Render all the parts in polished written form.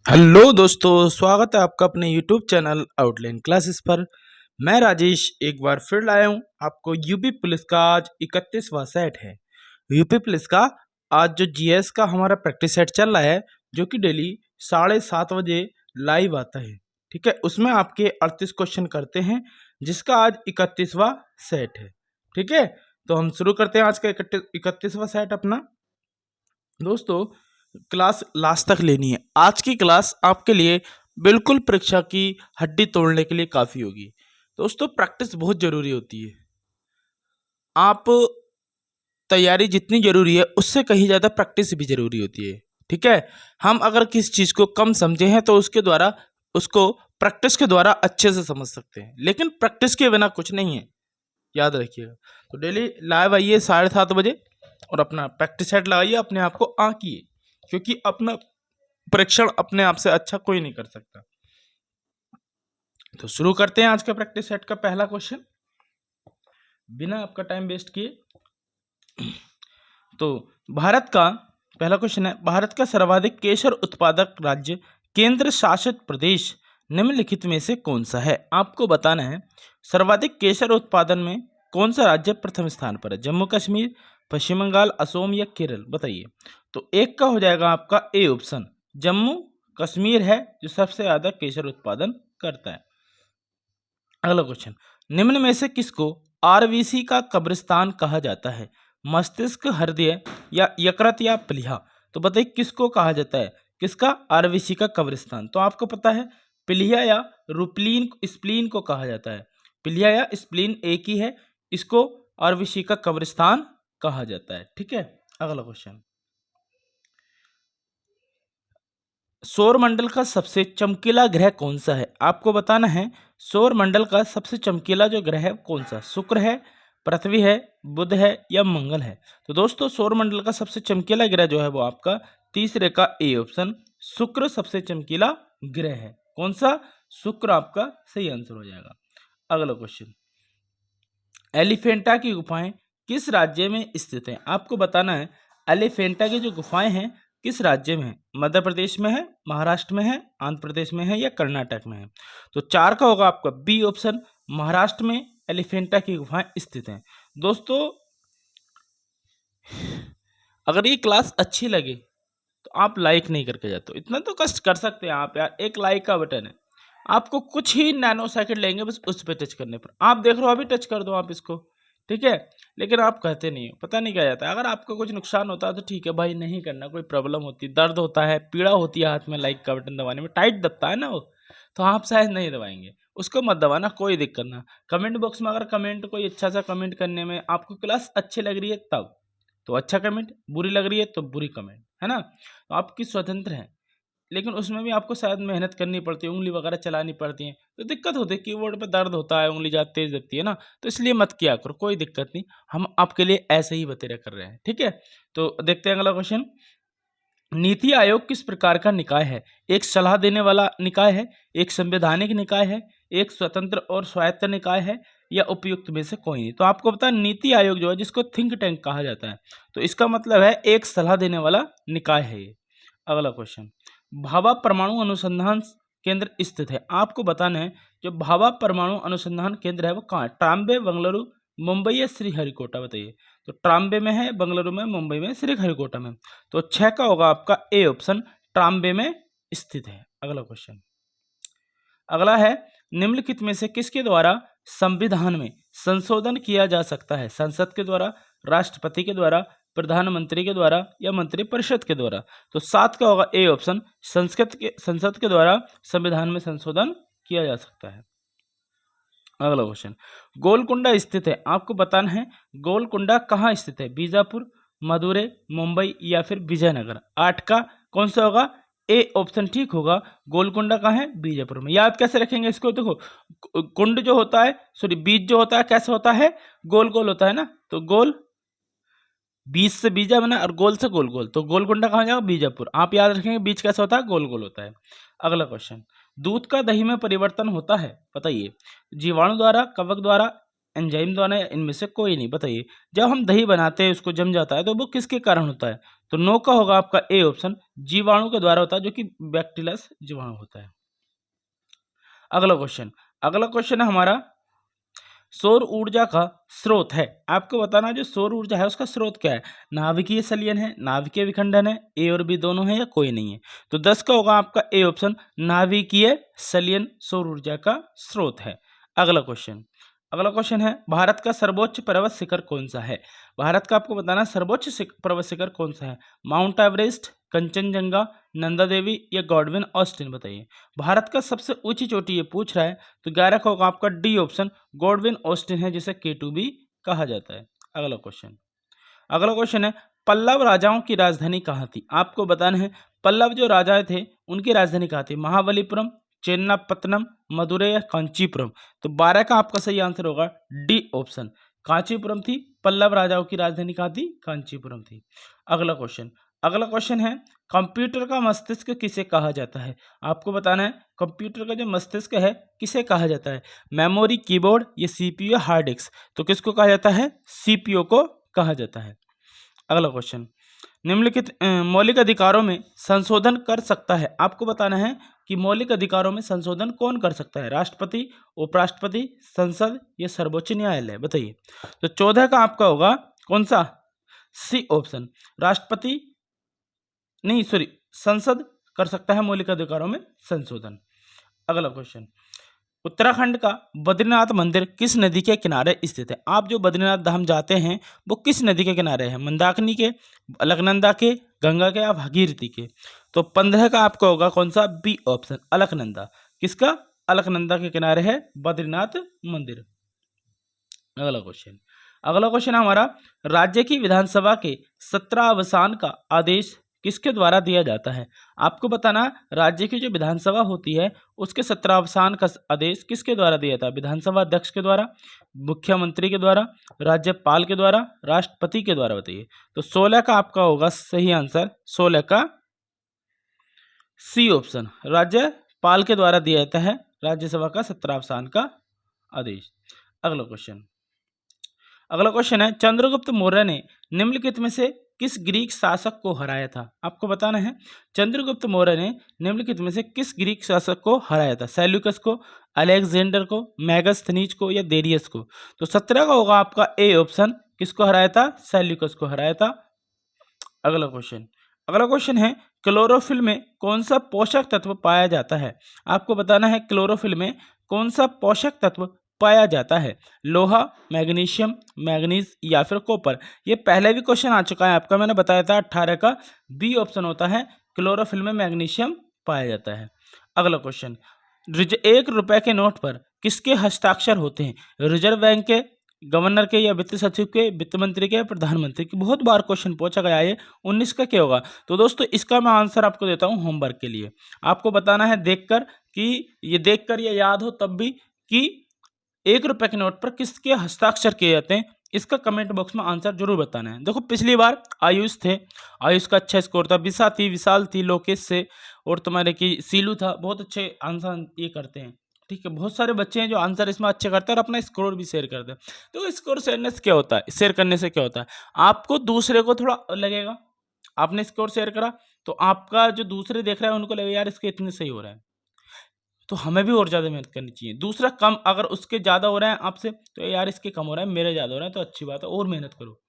Hello दोस्तों, स्वागत है आपका अपने यूट्यूब चैनल आउटलाइन क्लासेस पर। मैं राजेश एक बार फिर लाया हूँ आपको यूपी पुलिस का आज 31वां सेट है। यूपी पुलिस का आज जो जीएस का हमारा प्रैक्टिस सेट चल रहा है, जो कि डेली 7:30 बजे लाइव आता है। ठीक है, उसमें आपके 38 क्वेश्चन करते हैं, जिसका आज 31वां सेट है। ठीक है, तो हम शुरू करते हैं आज का 31वां सेट अपना। दोस्तों, क्लास लास्ट तक लेनी है। आज की क्लास आपके लिए बिल्कुल परीक्षा की हड्डी तोड़ने के लिए काफ़ी होगी। दोस्तों, प्रैक्टिस बहुत ज़रूरी होती है। आप तैयारी जितनी ज़रूरी है, उससे कहीं ज़्यादा प्रैक्टिस भी ज़रूरी होती है। ठीक है, हम अगर किसी चीज़ को कम समझे हैं तो उसके द्वारा उसको प्रैक्टिस के द्वारा अच्छे से समझ सकते हैं, लेकिन प्रैक्टिस के बिना कुछ नहीं है, याद रखिएगा। तो डेली लाइव आइए 7:30 बजे और अपना प्रैक्टिस सेट लगाइए, अपने आप को आंकिए, क्योंकि अपना परीक्षण अपने आप से अच्छा कोई नहीं कर सकता। तो शुरू करते हैं आज का प्रैक्टिस सेट का पहला क्वेश्चन, बिना आपका टाइम वेस्ट किए। तो भारत का पहला क्वेश्चन है, भारत का सर्वाधिक केशर उत्पादक राज्य केंद्र शासित प्रदेश निम्नलिखित में से कौन सा है? आपको बताना है सर्वाधिक केशर उत्पादन में कौन सा राज्य प्रथम स्थान पर है। जम्मू कश्मीर, पश्चिम बंगाल, असम या केरल? बताइए। तो एक का हो जाएगा आपका ए ऑप्शन, जम्मू कश्मीर है जो सबसे ज्यादा केशर उत्पादन करता है। अगला क्वेश्चन, निम्न में से किसको आरबीसी का कब्रिस्तान कहा जाता है? मस्तिष्क, हृदय या यकृत या प्लीहा? तो बताइए किसको कहा जाता है, किसका आरबीसी का कब्रिस्तान? तो आपको पता है प्लीहा या रुपलीन स्प्लीन को कहा जाता है। प्लीहा या स्प्लीन एक ही है, इसको आरबीसी का कब्रिस्तान कहा जाता है। ठीक है, अगला क्वेश्चन, सौर मंडल का सबसे चमकीला ग्रह कौन सा है? आपको बताना है सौर मंडल का सबसे चमकीला जो ग्रह है कौन सा, शुक्र है, पृथ्वी है, बुध है या मंगल है? तो दोस्तों, सौर मंडल का सबसे चमकीला ग्रह जो है वो आपका तीसरे का ए ऑप्शन, शुक्र सबसे चमकीला ग्रह है। कौन सा? शुक्र आपका सही आंसर हो जाएगा। अगला क्वेश्चन, एलिफेंटा की गुफाएं किस राज्य में स्थित हैं? आपको बताना है एलिफेंटा की जो गुफाएं हैं किस राज्य में है। मध्य प्रदेश में है, महाराष्ट्र में है, आंध्र प्रदेश में है या कर्नाटक में है? तो चार का होगा आपका बी ऑप्शन, महाराष्ट्र में एलिफेंटा की गुफाएं स्थित हैं। दोस्तों, अगर ये क्लास अच्छी लगे तो आप लाइक नहीं करके जाते हो, इतना तो कष्ट कर सकते हैं आप यार, एक लाइक का बटन है, आपको कुछ ही नैनो सेकंड लेंगे बस उस पर टच करने पर। आप देख रहे हो अभी टच कर दो आप इसको, ठीक है, लेकिन आप कहते नहीं हो, पता नहीं क्या जाता है। अगर आपको कुछ नुकसान होता है तो ठीक है भाई, नहीं करना, कोई प्रॉब्लम होती, दर्द होता है, पीड़ा होती है हाथ में लाइक का बटन दबाने में, टाइट दबता है ना वो, तो आप शायद नहीं दबाएंगे, उसको मत दबाना, कोई दिक्कत ना। कमेंट बॉक्स में अगर कमेंट कोई अच्छा सा कमेंट करने में आपको क्लास अच्छी लग रही है तब तो अच्छा कमेंट, बुरी लग रही है तो बुरी कमेंट, है ना, तो आपकी स्वतंत्र है, लेकिन उसमें भी आपको शायद मेहनत करनी पड़ती है, उंगली वगैरह चलानी पड़ती है, तो दिक्कत होती है, कीबोर्ड पे दर्द होता है, उंगली ज़्यादा तेज दबती है ना, तो इसलिए मत किया करो, कोई दिक्कत नहीं, हम आपके लिए ऐसे ही बतेरा कर रहे हैं। ठीक है, तो देखते हैं अगला क्वेश्चन, नीति आयोग किस प्रकार का निकाय है? एक सलाह देने वाला निकाय है, एक संवैधानिक निकाय है, एक स्वतंत्र और स्वायत्त निकाय है या उपयुक्त में से कोई नहीं? तो आपको पता है नीति आयोग जो है जिसको थिंक टैंक कहा जाता है, तो इसका मतलब है एक सलाह देने वाला निकाय है ये। अगला क्वेश्चन, भाभा परमाणु अनुसंधान केंद्र स्थित है? आपको बताना है जो भाभा परमाणु अनुसंधान केंद्र है वो कहाँ है, ट्राम्बे, बेंगलुरु, मुंबई या श्रीहरिकोटा? बताइए। तो ट्राम्बे में है, बेंगलुरु में, मुंबई में, श्रीहरिकोटा में? तो 6 का होगा आपका ए ऑप्शन, ट्राम्बे में स्थित है। अगला क्वेश्चन, अगला है, निम्नलिखित में से किसके द्वारा संविधान में संशोधन किया जा सकता है? संसद के द्वारा, राष्ट्रपति के द्वारा, प्रधानमंत्री के द्वारा या मंत्रिपरिषद के द्वारा? तो 7 का होगा ए ऑप्शन, संसद के द्वारा संविधान में संशोधन किया जा सकता है। अगला क्वेश्चन, गोलकुंडा स्थित है, आपको बताना है गोलकुंडा कहाँ स्थित है? बीजापुर, मदुरै, मुंबई या फिर विजयनगर? 8 का कौन सा होगा? ए ऑप्शन ठीक होगा, गोलकुंडा कहाँ है? बीजापुर में। याद कैसे रखेंगे इसको? देखो, कुंड जो होता है, सॉरी बीज जो होता है कैसे होता है? गोल गोल होता है ना, तो गोल, बीज से बीजा बना और गोल से गोल गोल, तो गोलकुंडा कहाँ जाएगा? बीजापुर। आप याद रखेंगे बीज कैसा होता है? गोल गोल होता है। अगला क्वेश्चन, दूध का दही में परिवर्तन होता है, बताइए। जीवाणु द्वारा, कवक द्वारा, एंजाइम द्वारा या इनमें से कोई नहीं? बताइए। जब हम दही बनाते हैं उसको जम जाता है तो वो किसके कारण होता है? तो नो का होगा आपका ए ऑप्शन, जीवाणु के द्वारा होता है, जो कि बैक्टीरियस जीवाणु होता है। अगला क्वेश्चन है हमारा, सौर ऊर्जा का स्रोत है। आपको बताना जो सौर ऊर्जा है उसका स्रोत क्या है, नाभिकीय संलयन है, नाभिकीय विखंडन है, ए और बी दोनों है या कोई नहीं है। तो 10 का होगा आपका ए ऑप्शन, नाभिकीय संलयन सौर ऊर्जा का स्रोत है। अगला क्वेश्चन है, भारत का सर्वोच्च पर्वत शिखर कौन सा है। भारत का आपको बताना सर्वोच्च पर्वत शिखर कौन सा है, माउंट एवरेस्ट, कंचनजंगा, नंदा देवी या गॉडविन ऑस्टिन, बताइए। भारत का सबसे ऊंची चोटी ये पूछ रहा है, तो 11 का होगा आपका डी ऑप्शन, गॉडविन ऑस्टिन है, जिसे K2 भी कहा जाता है। अगला क्वेश्चन है, पल्लव राजाओं की राजधानी कहाँ थी। आपको बताना है पल्लव जो राजा थे उनकी राजधानी कहाँ थी, महाबलीपुरम, चेन्नापत्तनम, मदुरै या कांचीपुरम। तो 12 का आपका सही आंसर होगा डी ऑप्शन, कांचीपुरम थी। पल्लव राजाओं की राजधानी कहाँ थी, कांचीपुरम थी। अगला क्वेश्चन है, कंप्यूटर का मस्तिष्क किसे कहा जाता है। आपको बताना है कंप्यूटर का जो मस्तिष्क है किसे कहा जाता है, मेमोरी, कीबोर्ड, ये सीपीयू या हार्ड डिस्क। तो किसको कहा जाता है, सीपीयू को कहा जाता है। अगला क्वेश्चन, निम्नलिखित मौलिक अधिकारों में संशोधन कर सकता है। आपको बताना है कि मौलिक अधिकारों में संशोधन कौन कर सकता है, राष्ट्रपति, उपराष्ट्रपति, संसद या सर्वोच्च न्यायालय, बताइए। तो 14 का आपका होगा कौन सा, सी ऑप्शन, राष्ट्रपति नहीं सॉरी संसद कर सकता है मौलिक अधिकारों में संशोधन। अगला क्वेश्चन, उत्तराखंड का बद्रीनाथ मंदिर किस नदी के किनारे स्थित है। आप जो बद्रीनाथ धाम जाते हैं वो किस नदी के किनारे है, मंदाकिनी के, अलकनंदा के, गंगा के या भागीरथी के। तो 15 का आपका होगा कौन सा, बी ऑप्शन, अलकनंदा। किसका, अलकनंदा के किनारे है बद्रीनाथ मंदिर। अगला क्वेश्चन हमारा, राज्य की विधानसभा के सत्रावसान का आदेश किसके द्वारा दिया जाता है। आपको बताना राज्य की जो विधानसभा होती है उसके सत्रावसान का आदेश किसके द्वारा दिया जाता है, विधानसभा अध्यक्ष के द्वारा, मुख्यमंत्री के द्वारा, राज्यपाल के द्वारा, राष्ट्रपति के द्वारा, बताइए। तो 16 का आपका होगा सही आंसर, 16 का सी ऑप्शन, राज्यपाल के द्वारा दिया जाता है राज्यसभा का सत्रावसान का आदेश। अगला क्वेश्चन है, चंद्रगुप्त मौर्य ने निम्नलिखित में से किस ग्रीक शासक को हराया था। आपको बताना है चंद्रगुप्त मौर्य ने निम्नलिखित में से किस ग्रीक शासक को हराया था, सेल्यूकस को, अलेक्जेंडर को, मैगस्थनीज को या डेरियस को। तो 17 का होगा आपका ए ऑप्शन, किसको हराया था, सेल्यूकस को हराया था। अगला क्वेश्चन है, क्लोरोफिल में कौन सा पोषक तत्व पाया जाता है। आपको बताना है क्लोरोफिल में कौन सा पोषक तत्व पाया जाता है, लोहा, मैग्नीशियम, मैग्नीज या फिर कॉपर। ये पहले भी क्वेश्चन आ चुका है आपका, मैंने बताया था 18 का बी ऑप्शन होता है, क्लोरोफिल में मैग्नीशियम पाया जाता है। अगला क्वेश्चन, 1 रुपए के नोट पर किसके हस्ताक्षर होते हैं, रिजर्व बैंक के, गवर्नर के या वित्त सचिव के, वित्त मंत्री के या प्रधानमंत्री के। बहुत बार क्वेश्चन पूछा गया है। 19 का क्या होगा। तो दोस्तों इसका मैं आंसर आपको देता हूं होमवर्क के लिए। आपको बताना है देखकर कि ये याद हो तब भी कि 1 रुपए के नोट पर किसके हस्ताक्षर किए जाते हैं। इसका कमेंट बॉक्स में आंसर जरूर बताना है। देखो पिछली बार आयुष थे, आयुष का अच्छा स्कोर था, विशाल थी लोकेश से, और तुम्हारे की सीलू था। बहुत अच्छे आंसर ये करते हैं, ठीक है। बहुत सारे बच्चे हैं जो आंसर इसमें अच्छे करते हैं और अपना स्कोर भी शेयर करते हैं। तो स्कोर शेयर करने से क्या होता है, आपको दूसरे को थोड़ा लगेगा, आपने स्कोर शेयर करा तो आपका जो दूसरे देख रहा है उनको लगेगा यार इसके इतने सही हो रहा है, तो हमें भी और ज़्यादा मेहनत करनी चाहिए। दूसरा कम, अगर उसके ज़्यादा हो रहा है आपसे तो यार इसके कम हो रहा है, मेरे ज़्यादा हो रहा है, तो अच्छी बात है और मेहनत करो,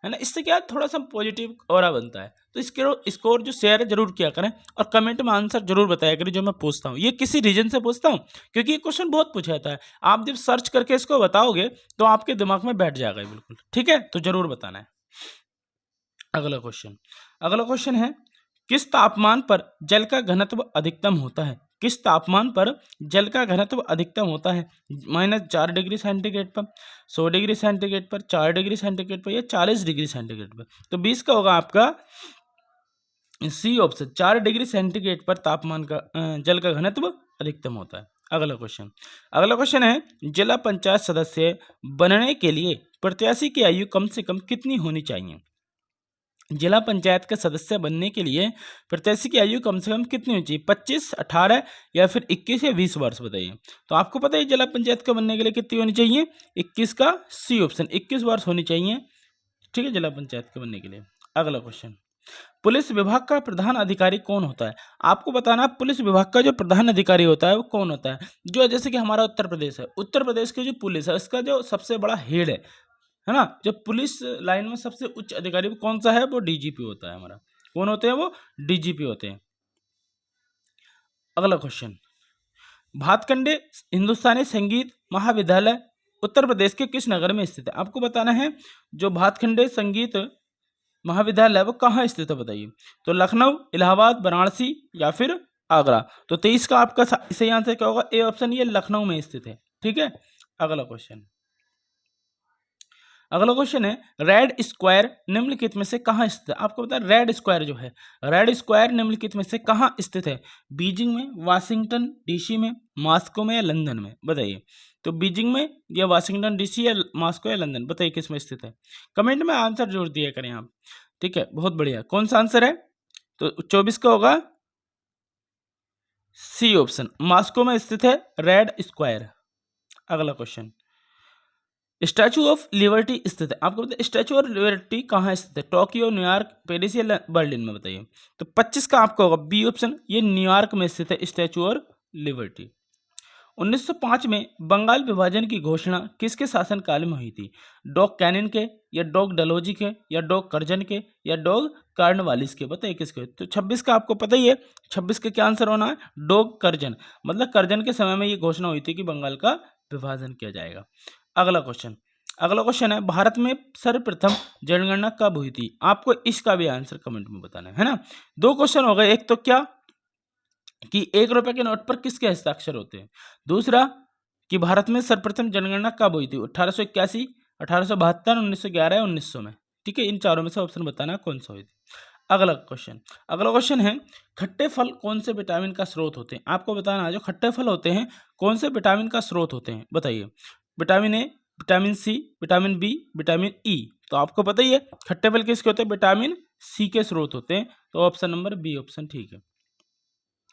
है ना। इससे क्या थोड़ा सा पॉजिटिव ऑरा बनता है। तो इसके स्कोर जो शेयर है जरूर किया करें और कमेंट में आंसर जरूर बताया करें जो मैं पूछता हूँ। ये किसी रीजन से पूछता हूँ क्योंकि ये क्वेश्चन बहुत पूछा जाता है। आप जब सर्च करके इसको बताओगे तो आपके दिमाग में बैठ जाएगा बिल्कुल, ठीक है। तो जरूर बताना है। अगला क्वेश्चन है, किस तापमान पर जल का घनत्व अधिकतम होता है। किस तापमान पर जल का घनत्व अधिकतम होता है, -4 डिग्री सेंटीग्रेड पर, 100 डिग्री सेंटीग्रेड पर, 4 डिग्री सेंटीग्रेड पर या 40 डिग्री सेंटीग्रेड पर। तो 20 का होगा आपका सी ऑप्शन, 4 डिग्री सेंटीग्रेड पर तापमान का जल का घनत्व अधिकतम होता है। अगला क्वेश्चन है, जिला पंचायत सदस्य बनने के लिए प्रत्याशी की आयु कम से कम कितनी होनी चाहिए। जिला पंचायत का सदस्य बनने के लिए प्रत्याशी की आयु कम से कम कितनी होनी चाहिए, 25, 18 या फिर 21 या 20 वर्ष, बताइए। तो आपको पता है जिला पंचायत का बनने के लिए कितनी होनी चाहिए, 21 का सी ऑप्शन, 21 वर्ष होनी चाहिए, ठीक है, जिला पंचायत के बनने के लिए। अगला क्वेश्चन, पुलिस विभाग का प्रधान अधिकारी कौन होता है? आपको बताना पुलिस विभाग का जो प्रधान अधिकारी होता है वो कौन होता है? जो जैसे कि हमारा उत्तर प्रदेश है, उत्तर प्रदेश की जो पुलिस है उसका जो सबसे बड़ा हेड है ना, जो पुलिस लाइन में सबसे उच्च अधिकारी वो कौन सा है? वो डीजीपी होता है हमारा। कौन होते हैं वो? डीजीपी होते हैं। अगला क्वेश्चन, भातखंडे हिंदुस्तानी संगीत महाविद्यालय उत्तर प्रदेश के किस नगर में स्थित है? आपको बताना है जो भातखंडे संगीत महाविद्यालय वो कहाँ स्थित है बताइए। तो लखनऊ, इलाहाबाद, वाराणसी या फिर आगरा। तो 23 का आपका सही आंसर क्या होगा? ए ऑप्शन, ये लखनऊ में स्थित है। ठीक है, अगला क्वेश्चन, अगला क्वेश्चन है रेड स्क्वायर निम्नलिखित में से कहाँ स्थित है? आपको पता है रेड स्क्वायर जो है, रेड स्क्वायर निम्नलिखित में से कहाँ स्थित है? बीजिंग में, वाशिंगटन डीसी में, मॉस्को में या लंदन में? बताइए। तो बीजिंग में या वाशिंगटन डीसी या मॉस्को या लंदन, बताइए किस में स्थित है? कमेंट में आंसर जोड़ दिया करें आप। ठीक है, बहुत बढ़िया। कौन सा आंसर है? तो 24 का होगा सी ऑप्शन, मॉस्को में स्थित है रेड स्क्वायर। अगला क्वेश्चन, स्टैचू ऑफ लिबर्टी स्थित है। आपको बताइए स्टैचू ऑफ लिबर्टी कहाँ स्थित है? टोक्यो, न्यूयॉर्क, पेरिस या बर्लिन में? बताइए। तो 25 का आपका होगा बी ऑप्शन, ये न्यूयॉर्क में स्थित है स्टैचू ऑफ लिबर्टी। 1905 में बंगाल विभाजन की घोषणा किसके शासनकाल में हुई थी? डॉग कैनिन के या डॉग डलोजी के या डॉग कर्जन के या डॉग कार्नवालिस के? बताइए किसके? तो 26 का आपको पता ही है, 26 का क्या आंसर होना है? डॉग कर्जन, मतलब कर्जन के समय में ये घोषणा हुई थी कि बंगाल का विभाजन किया जाएगा। अगला क्वेश्चन, अगला क्वेश्चन है भारत में सर्वप्रथम जनगणना कब हुई थी? आपको इसका भी आंसर कमेंट में बताना है ना। दो क्वेश्चन हो गए, एक तो क्या कि 1 रुपए के नोट पर किसके हस्ताक्षर होते हैं, दूसरा कि भारत में सर्वप्रथम जनगणना कब हुई थी? 1881, 1872, 1911 या 1900 में? ठीक है, इन चारों में से ऑप्शन बताना कौन सा हुई थी। अगला क्वेश्चन, अगला क्वेश्चन है खट्टे फल कौन से विटामिन का स्रोत होते हैं? आपको बताना है जो खट्टे फल होते हैं कौन से विटामिन का स्रोत होते हैं? बताइए। Vitamin A, vitamin C, vitamin B, vitamin E. तो आपको पता ही है खट्टे फल किसके होते हैं? विटामिन सी के स्रोत होते हैं। तो ऑप्शन नंबर बी ऑप्शन ठीक है।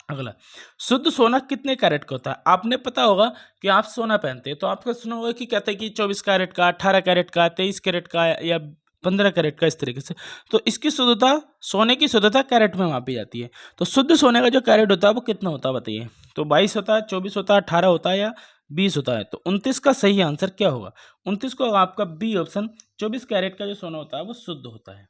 अगला, शुद्ध सोना कितने कैरेट का होता है? आपने पता होगा कि आप सोना पहनते हैं तो आपका सुना होगा कि कहते हैं कि 24 कैरेट का, 18 कैरेट का, 23 कैरेट का या 15 कैरेट का, इस तरीके से। तो इसकी शुद्धता, सोने की शुद्धता कैरेट में मापी जाती है। तो शुद्ध सोने का जो कैरेट होता है वो कितना होता है बताइए। तो 22 होता है, 24 होता है, 18 होता है या 20 होता है? तो 29 का सही आंसर क्या होगा? 29 को आपका बी ऑप्शन, 24 कैरेट का जो सोना होता है वो शुद्ध होता है।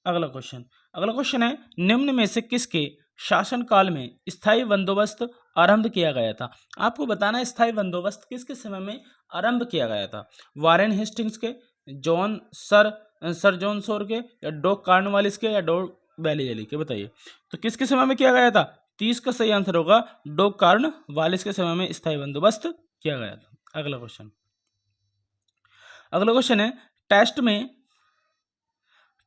अगला क्वेश्चन, अगला क्वेश्चन है निम्न में से किसके शासनकाल में स्थायी बंदोबस्त आरंभ किया गया था? आपको बताना है स्थायी बंदोबस्त किसके समय में आरंभ किया गया था? वारेन हेस्टिंग्स के, सर जॉन शोर के या डॉग कार्नवालिस के या डॉग बैलीजली के? बताइए। तो किसके समय में किया गया था? 30 का सही आंसर होगा डॉग कार्नवालिस के समय में स्थायी बंदोबस्त किया गया था। अगला क्वेश्चन, अगला क्वेश्चन है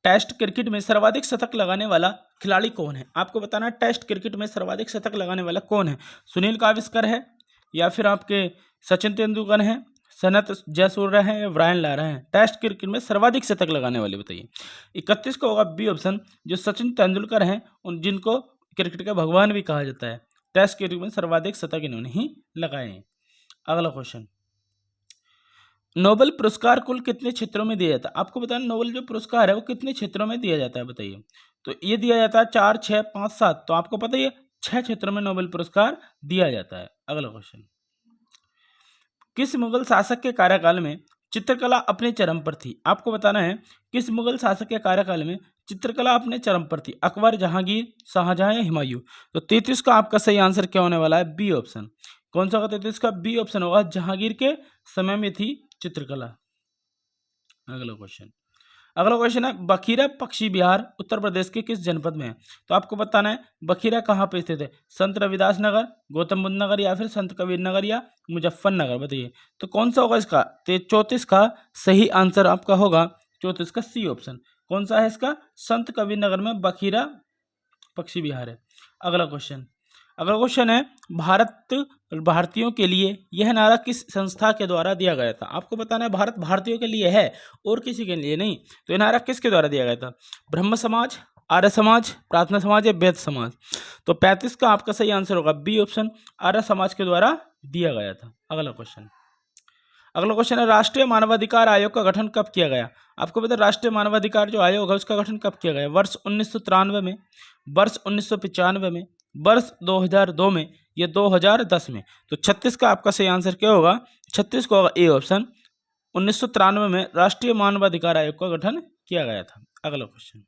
टेस्ट क्रिकेट में सर्वाधिक शतक लगाने वाला खिलाड़ी कौन है? आपको बताना है टेस्ट क्रिकेट में सर्वाधिक शतक लगाने वाला कौन है? सुनील गावस्कर है या फिर आपके सचिन तेंदुलकर हैं, सनत जयसूर्या हैं या ब्रायन लारा हैं? टेस्ट क्रिकेट में सर्वाधिक शतक लगाने वाले बताइए। 31 का होगा बी ऑप्शन, जो सचिन तेंदुलकर हैं उन जिनको क्रिकेट के भगवान भी कहा जाता है। टेस्ट क्रिकेट में सर्वाधिक शतक इन्होंने ही लगाए हैं। अगला क्वेश्चन, नोबेल पुरस्कार कुल कितने क्षेत्रों में दिया जाता है? आपको बताना नोबेल जो पुरस्कार है वो कितने क्षेत्रों में दिया जाता है बताइए। तो ये दिया जाता है 4, 6, 5, 7। तो आपको पता ही है 6 क्षेत्रों में नोबेल पुरस्कार दिया जाता है। अगला क्वेश्चन, किस मुगल शासक के कार्यकाल में चित्रकला अपने चरम पर थी? आपको बताना है किस मुगल शासक के कार्यकाल में चित्रकला अपने चरम पर थी? अकबर, जहांगीर, शाहजहां या हुमायूं? तो 33 का आपका सही आंसर क्या होने वाला है? B option. कौन सा होगा 33 का? बी ऑप्शन होगा, जहांगीर के समय में थी चित्रकला। अगला क्वेश्चन, अगला क्वेश्चन है बखीरा पक्षी विहार उत्तर प्रदेश के किस जनपद में है? तो आपको बताना है बखीरा कहाँ पे स्थित है? संत रविदास नगर, गौतम बुद्ध नगर या फिर संत कबीर नगर या मुजफ्फरनगर? बताइए। तो कौन सा होगा इसका? 34 का सही आंसर आपका होगा 34 का सी ऑप्शन। कौन सा है इसका? संत कबीर नगर में बखीरा पक्षी विहार है। अगला क्वेश्चन, अगला क्वेश्चन है भारतीयों के लिए यह नारा किस संस्था के द्वारा दिया गया था? आपको बताना है भारत भारतीयों के लिए है और किसी के लिए नहीं। तो यह नारा किसके द्वारा दिया गया था? ब्रह्म समाज, आर्य समाज, प्रार्थना समाज या वैद समाज? तो 35 का आपका सही आंसर होगा बी ऑप्शन, आर्य समाज के द्वारा दिया गया था। अगला क्वेश्चन, अगला क्वेश्चन है, राष्ट्रीय मानवाधिकार आयोग का गठन कब किया गया? आपको पता है राष्ट्रीय मानवाधिकार जो आयोग है उसका गठन कब किया गया? वर्ष 1993 में, वर्ष 1995 में, वर्ष 2002 में, या 2010 में? तो 36 का आपका सही आंसर क्या होगा? 36 को होगा ए ऑप्शन। 1993 में राष्ट्रीय मानवाधिकार आयोग का गठन किया गया था। अगला क्वेश्चन,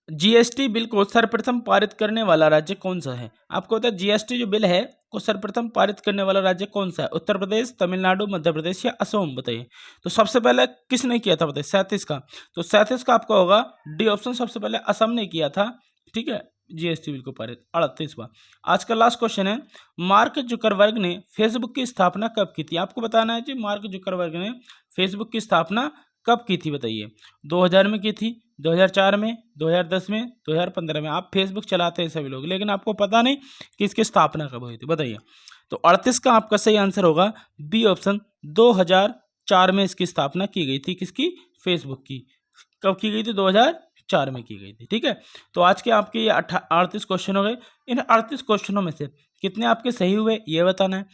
जीएसटी बिल को सर्वप्रथम पारित करने वाला राज्य कौन सा है? आपको पता है जीएसटी जो बिल है को सर्वप्रथम पारित करने वाला राज्य कौन सा है? उत्तर प्रदेश, तमिलनाडु, मध्य प्रदेश या असम? बताइए। तो सबसे पहले किसने किया था बताइए? 37 का। तो 37 का आपका होगा डी ऑप्शन, सबसे पहले असम ने किया था। ठीक है, जीएसटी बिल को पारित। 38वां आज का लास्ट क्वेश्चन है, मार्क जुकरबर्ग ने फेसबुक की स्थापना कब की थी? आपको बताना है जी मार्क जुकरबर्ग ने फेसबुक की स्थापना कब की थी? बताइए। 2000 में की थी, 2004 में, 2010 में, 2015 में? आप फेसबुक चलाते हैं सभी लोग, लेकिन आपको पता नहीं कि इसकी स्थापना कब हुई थी। बताइए। तो 38 का आपका सही आंसर होगा बी ऑप्शन, 2004 में इसकी स्थापना की गई थी। किसकी? फेसबुक की। कब की गई थी? 2004 में की गई थी। ठीक है, तो आज के आपके ये 38 क्वेश्चन हो गए। इन 38 क्वेश्चनों में से कितने आपके सही हुए ये बताना है,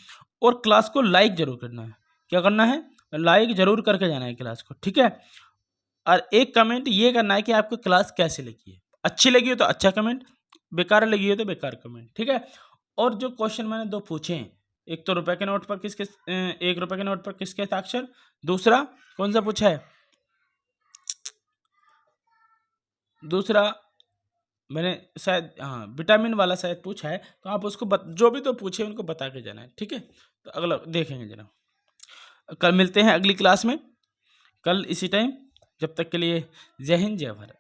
और क्लास को लाइक जरूर करना है। क्या करना है? लाइक जरूर करके जाना है क्लास को। ठीक है, और एक कमेंट ये करना है कि आपको क्लास कैसे लगी है। अच्छी लगी हो तो अच्छा कमेंट, बेकार लगी हो तो बेकार कमेंट। ठीक है, और जो क्वेश्चन मैंने दो पूछे हैं, एक तो रुपए के नोट पर किसके, 1 रुपए के नोट पर किसके हस्ताक्षर, दूसरा कौन सा पूछा है, दूसरा मैंने शायद हाँ विटामिन वाला शायद पूछा है। तो आप उसको जो भी तो पूछे उनको बता के जाना है। ठीक है, तो अगला देखेंगे जरा। कल मिलते हैं अगली क्लास में, कल इसी टाइम। जब तक के लिए जय हिंद, जय भारत।